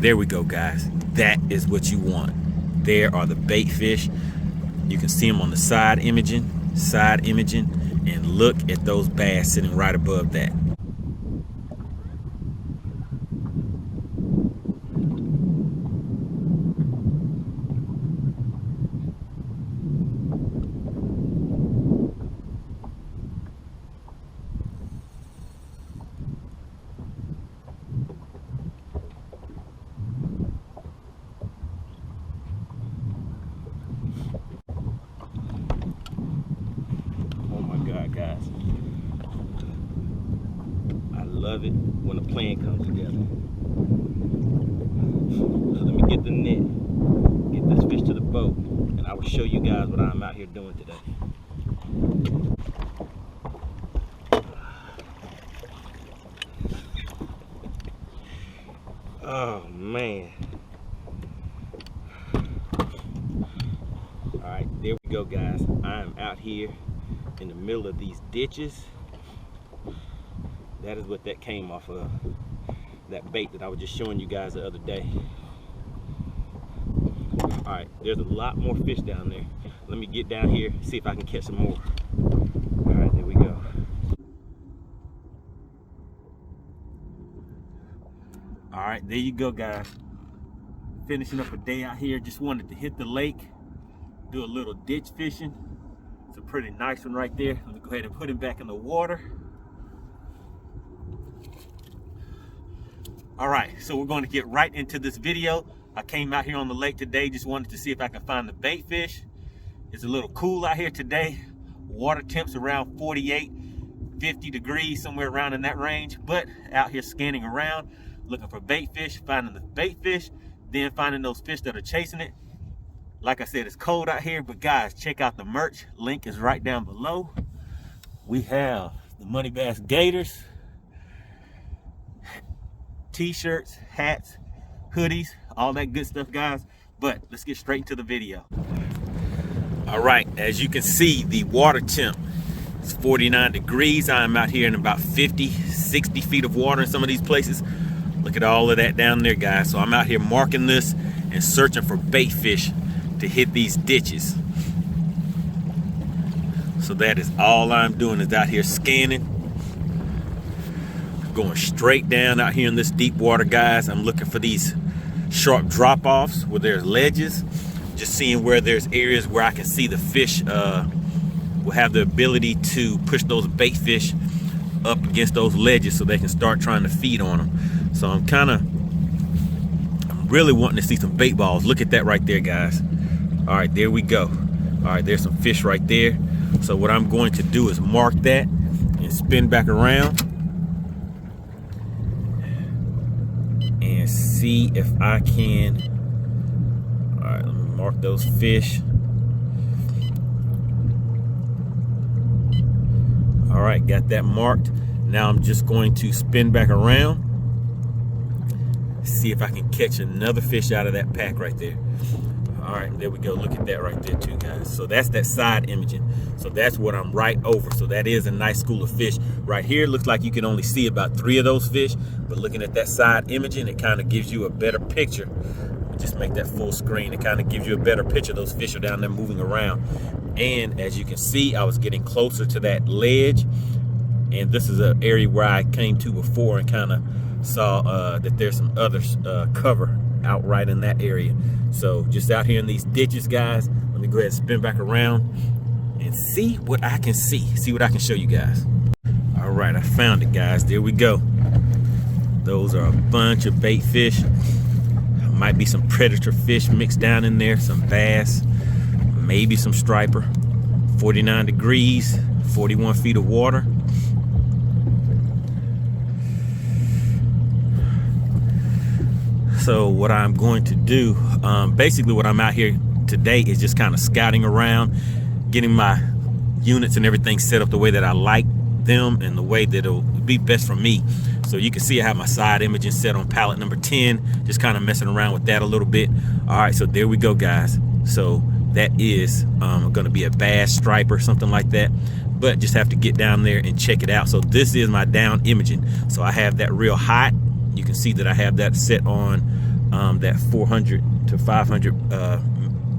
There we go, guys. That is what you want. There are the bait fish. You can see them on the side imaging, and look at those bass sitting right above that. Guys, I love it when a plan comes together. So let me get the net, get this fish to the boat, and I will show you guys what I'm out here doing today. Oh man. All right, there we go, guys. I'm out here in the middle of these ditches. That is what that came off of, that bait that I was just showing you guys the other day. All right, there's a lot more fish down there. Let me get down here, see if I can catch some more. All right, there we go. All right, there you go, guys. Finishing up a day out here. Just wanted to hit the lake, do a little ditch fishing. It's a pretty nice one right there. Let me go ahead and put him back in the water. All right, so we're going to get right into this video. I came out here on the lake today, just wanted to see if I can find the bait fish. It's a little cool out here today. Water temps around 48, 50 degrees, somewhere around in that range. But out here scanning around, looking for bait fish, finding the bait fish, then finding those fish that are chasing it. Like I said, it's cold out here, but guys, check out the merch. Link is right down below. We have the MoneyBass Gaiters, t-shirts, hats, hoodies, all that good stuff, guys. But let's get straight into the video. All right, as you can see, the water temp is 49 degrees. I'm out here in about 50, 60 feet of water in some of these places. Look at all of that down there, guys. So I'm out here marking this and searching for bait fish to hit these ditches. So that is all I'm doing, is out here scanning, going straight down out here in this deep water, guys. I'm looking for these sharp drop-offs where there's ledges, just seeing where there's areas where I can see the fish will have the ability to push those bait fish up against those ledges so they can start trying to feed on them. So I'm really wanting to see some bait balls. Look at that right there, guys. All right, there we go. All right, there's some fish right there. So what I'm going to do is mark that and spin back around and see if I can. All right, let me mark those fish. All right, got that marked. Now I'm just going to spin back around, see if I can catch another fish out of that pack right there. All right, there we go. Look at that right there too, guys. So that's that side imaging. So that's what I'm right over. So that is a nice school of fish. Right here, looks like you can only see about 3 of those fish, but looking at that side imaging, it kind of gives you a better picture. Just make that full screen. It kind of gives you a better picture. Those fish are down there moving around. And as you can see, I was getting closer to that ledge. And this is an area where I came to before and kind of saw that there's some other cover out right in that area. So just out here in these ditches, guys, let me go ahead and spin back around and see what I can see what I can show you guys. All right, I found it, guys. There we go. Those are a bunch of bait fish. Might be some predator fish mixed down in there, some bass, maybe some striper. 49 degrees, 41 feet of water. So what I'm going to do, basically what I'm out here today is just kind of scouting around, getting my units and everything set up the way that I like them and the way that it'll be best for me. So you can see I have my side imaging set on pallet number 10, just kind of messing around with that a little bit. All right, so there we go, guys. So that is going to be a bass, striper, something like that. But just have to get down there and check it out. So this is my down imaging. So I have that real hot. You can see that I have that set on that 400 to 500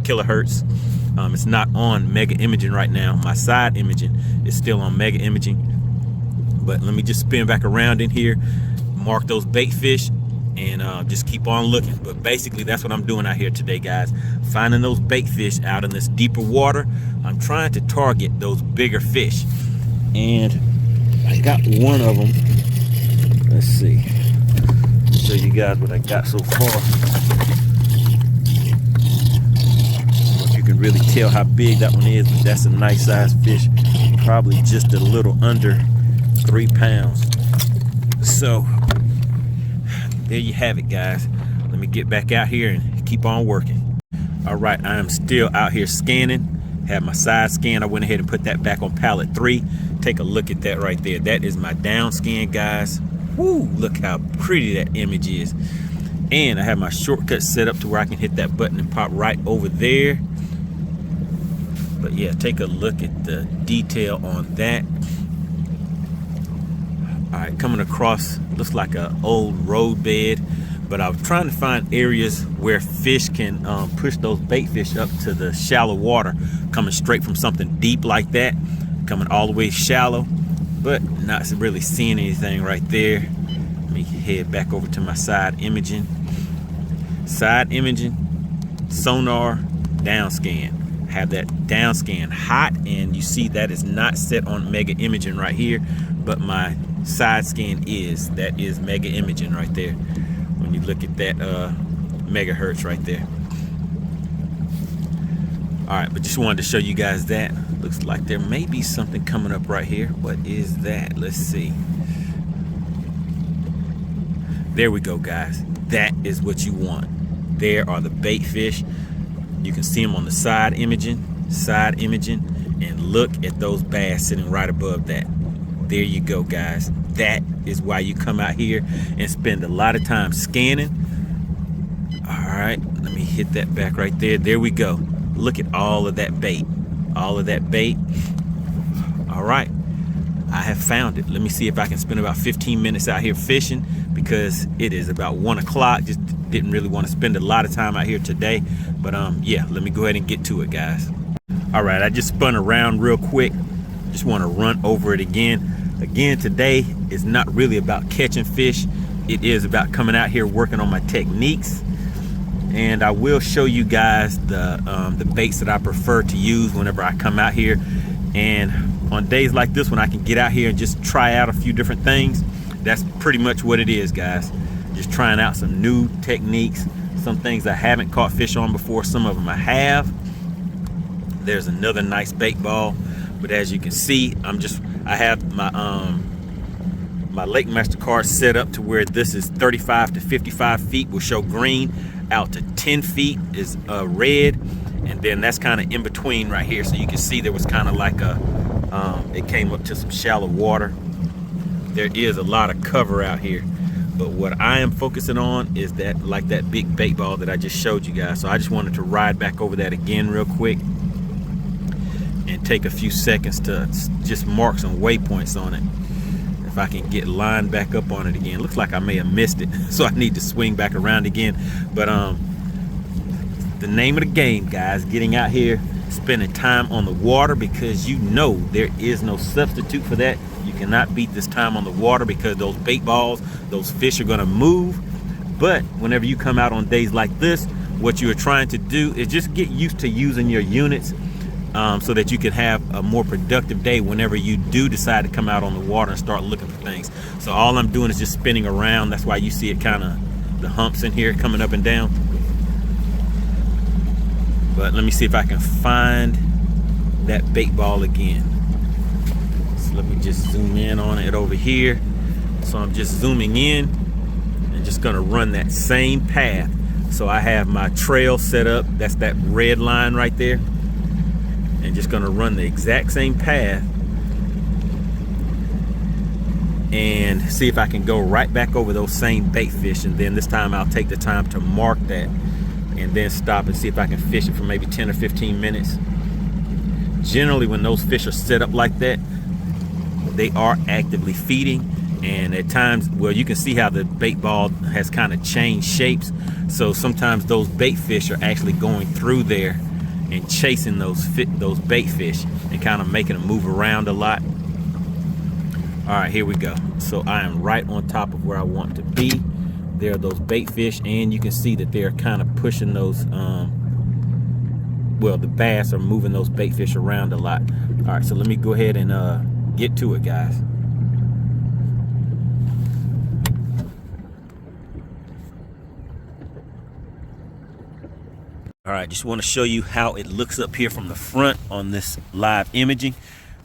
kilohertz. It's not on mega imaging right now. My side imaging is still on mega imaging. But let me just spin back around in here, mark those bait fish, and just keep on looking. But basically that's what I'm doing out here today, guys, finding those bait fish out in this deeper water. I'm trying to target those bigger fish, and I got one of them. Let's see, show you guys what I got so far. You can really tell how big that one is, but that's a nice size fish, probably just a little under 3 pounds. So there you have it, guys. Let me get back out here and keep on working. All right, I am still out here scanning. Have my side scan. I went ahead and put that back on pallet 3. Take a look at that right there. That is my down scan, guys. Woo, look how pretty that image is. And I have my shortcut set up to where I can hit that button and pop right over there. But yeah, take a look at the detail on that. All right, coming across, looks like an old road bed, but I was trying to find areas where fish can push those bait fish up to the shallow water, coming straight from something deep like that, coming all the way shallow, but not really seeing anything right there. Let me head back over to my side imaging. Side imaging, sonar, down scan. Have that down scan hot, and you see that is not set on mega imaging right here, but my side scan is. That is mega imaging right there when you look at that megahertz right there. All right, but just wanted to show you guys that. Looks like there may be something coming up right here. What is that? Let's see. There we go, guys. That is what you want. There are the bait fish. You can see them on the side imaging, and look at those bass sitting right above that. There you go, guys. That is why you come out here and spend a lot of time scanning. All right, let me hit that back right there. There we go. Look at all of that bait. All of that bait. All right, I have found it. Let me see if I can spend about 15 minutes out here fishing, because it is about 1 o'clock. Just didn't really want to spend a lot of time out here today. But yeah, let me go ahead and get to it, guys. All right, I just spun around real quick. Just want to run over it again. Again, today is not really about catching fish. It is about coming out here working on my techniques. And I will show you guys the baits that I prefer to use whenever I come out here. And on days like this, when I can get out here and just try out a few different things, that's pretty much what it is, guys. Just trying out some new techniques, some things I haven't caught fish on before, some of them I have. There's another nice bait ball, but as you can see, I have my my Lake Master card set up to where this is 35 to 55 feet will show green, out to 10 feet is red, and then that's kind of in between right here. So you can see there was kind of like a it came up to some shallow water. There is a lot of cover out here, but what I am focusing on is that, like that big bait ball that I just showed you guys. So I just wanted to ride back over that again real quick and take a few seconds to just mark some waypoints on it. If I can get lined back up on it again. Looks like I may have missed it, so I need to swing back around again. But the name of the game, guys, getting out here, spending time on the water, because you know there is no substitute for that. You cannot beat this time on the water, because those bait balls, those fish are gonna move. But whenever you come out on days like this, what you are trying to do is just get used to using your units, so that you can have a more productive day whenever you do decide to come out on the water and start looking for things. So all I'm doing is just spinning around. That's why you see it kind of, the humps in here coming up and down. But let me see if I can find that bait ball again. So let me just zoom in on it over here. So I'm just zooming in and just gonna run that same path. So I have my trail set up. That's that red line right there. And just gonna run the exact same path and see if I can go right back over those same bait fish. And then this time I'll take the time to mark that and then stop and see if I can fish it for maybe 10 or 15 minutes. Generally, when those fish are set up like that, they are actively feeding, And at times, well, you can see how the bait ball has kind of changed shapes. So sometimes those bait fish are actually going through there and chasing those bait fish and kind of making them move around a lot. All right, here we go. So I am right on top of where I want to be. There are those bait fish, and you can see that they're kind of pushing those, well, the bass are moving those bait fish around a lot. All right, so let me go ahead and get to it, guys. All right, just want to show you how it looks up here from the front on this live imaging.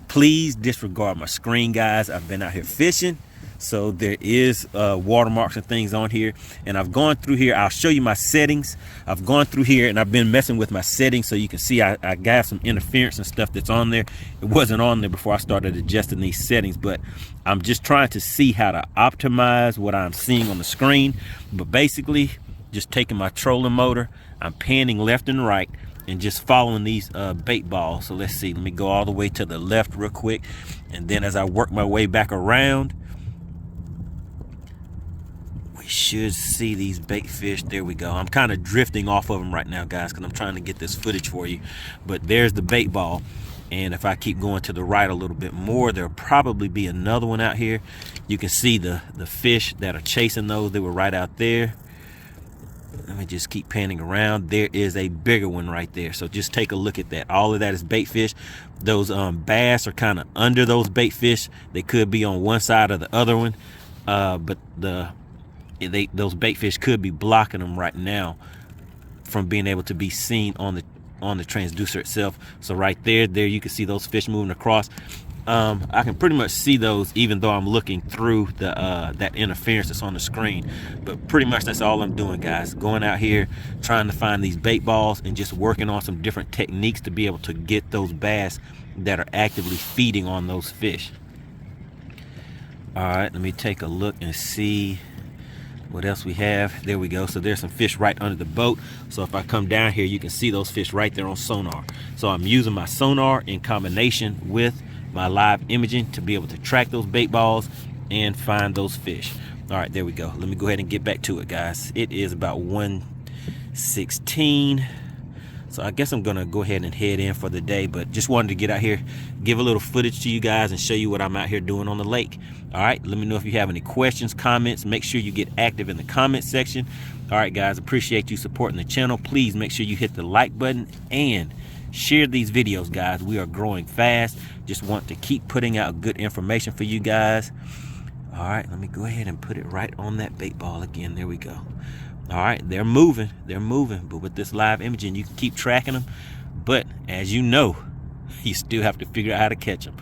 Please disregard my screen, guys. I've been out here fishing, so there is watermarks and things on here, and I've gone through here. I'll show you my settings. I've gone through here and I've been messing with my settings, so you can see I got some interference and stuff that's on there. It wasn't on there before I started adjusting these settings, but I'm just trying to see how to optimize what I'm seeing on the screen. But basically, just taking my trolling motor, I'm panning left and right and just following these bait balls. So let's see, let me go all the way to the left real quick, and then as I work my way back around, we should see these bait fish. There we go. I'm kind of drifting off of them right now, guys, because I'm trying to get this footage for you. But there's the bait ball, and if I keep going to the right a little bit more, there'll probably be another one out here. You can see the fish that are chasing those. They were right out there. Let me just keep panning around. There is a bigger one right there, so just take a look at that. All of that is bait fish. Those bass are kind of under those bait fish. They could be on one side or the other one, but those bait fish could be blocking them right now from being able to be seen on the transducer itself. So right there you can see those fish moving across. I can pretty much see those even though I'm looking through that interference that's on the screen. But pretty much that's all I'm doing, guys. Going out here trying to find these bait balls and just working on some different techniques to be able to get those bass that are actively feeding on those fish. All right, let me take a look and see what else we have. There we go. So there's some fish right under the boat. So if I come down here, you can see those fish right there on sonar. So I'm using my sonar in combination with my live imaging to be able to track those bait balls and find those fish. All right, there we go. Let me go ahead and get back to it, guys. It is about 1:16, so I guess I'm gonna go ahead and head in for the day, but just wanted to get out here, give a little footage to you guys and show you what I'm out here doing on the lake. All right, let me know if you have any questions, comments. Make sure you get active in the comment section. All right, guys, appreciate you supporting the channel. Please make sure you hit the like button and share these videos, guys. We are growing fast. Just want to keep putting out good information for you guys. All right, let me go ahead and put it right on that bait ball again. There we go. All right, they're moving, but with this live imaging you can keep tracking them, but as you know, you still have to figure out how to catch them.